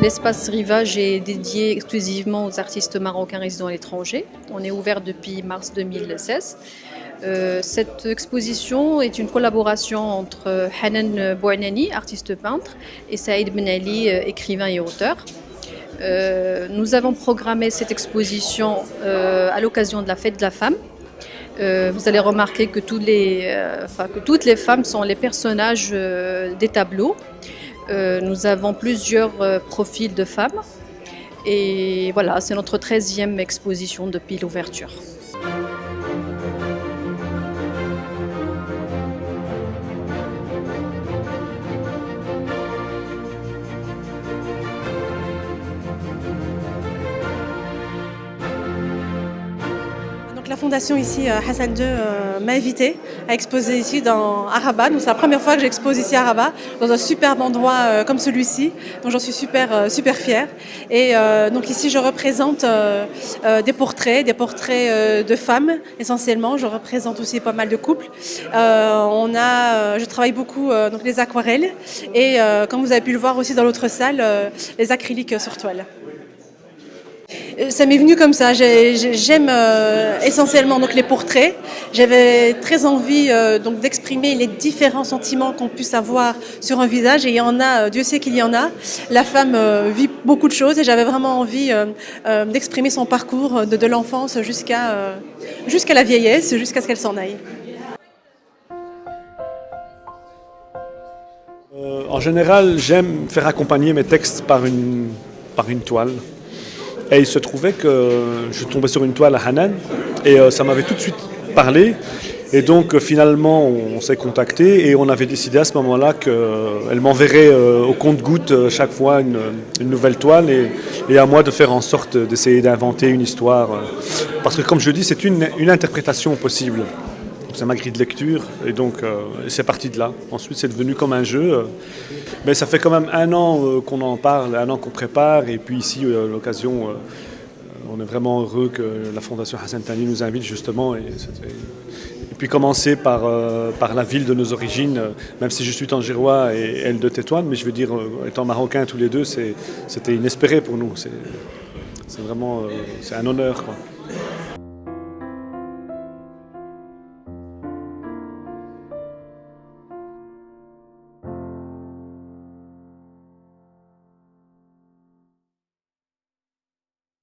L'espace Rivage est dédié exclusivement aux artistes marocains résidant à l'étranger. On est ouvert depuis mars 2016. Cette exposition est une collaboration entre Hanan Bouanani, artiste peintre, et Saïd Ben Ali, écrivain et auteur. Nous avons programmé cette exposition à l'occasion de la fête de la femme. Vous allez remarquer que toutes les femmes sont les personnages des tableaux. Nous avons plusieurs profils de femmes et voilà, c'est notre 13e exposition depuis l'ouverture. La fondation ici, Hassan II, m'a invité à exposer ici à Rabat. Donc c'est la première fois que j'expose ici à Rabat, dans un superbe endroit comme celui-ci. Donc j'en suis super fière. Et donc ici je représente des portraits de femmes essentiellement. Je représente aussi pas mal de couples. Je travaille beaucoup donc les aquarelles et comme vous avez pu le voir aussi dans l'autre salle, les acryliques sur toile. Ça m'est venu comme ça. J'aime essentiellement donc les portraits. J'avais très envie donc d'exprimer les différents sentiments qu'on puisse avoir sur un visage. Et il y en a, Dieu sait qu'il y en a. La femme vit beaucoup de choses et j'avais vraiment envie d'exprimer son parcours de l'enfance jusqu'à la vieillesse, jusqu'à ce qu'elle s'en aille. En général, j'aime faire accompagner mes textes par une toile. Et il se trouvait que je tombais sur une toile à Hanan et ça m'avait tout de suite parlé. Et donc finalement on s'est contacté et on avait décidé à ce moment-là qu'elle m'enverrait au compte-gouttes chaque fois une nouvelle toile et à moi de faire en sorte d'essayer d'inventer une histoire. Parce que comme je dis, c'est une interprétation possible. C'est ma grille de lecture et donc c'est parti de là. Ensuite c'est devenu comme un jeu. Mais ça fait quand même 1 an qu'on en parle, 1 an qu'on prépare et puis ici à l'occasion on est vraiment heureux que la Fondation Hassan Thani nous invite justement et puis commencer par la ville de nos origines, même si je suis tangérois et elle de Tétouan, mais je veux dire étant marocains tous les deux, c'était inespéré pour nous. C'est vraiment un honneur, quoi.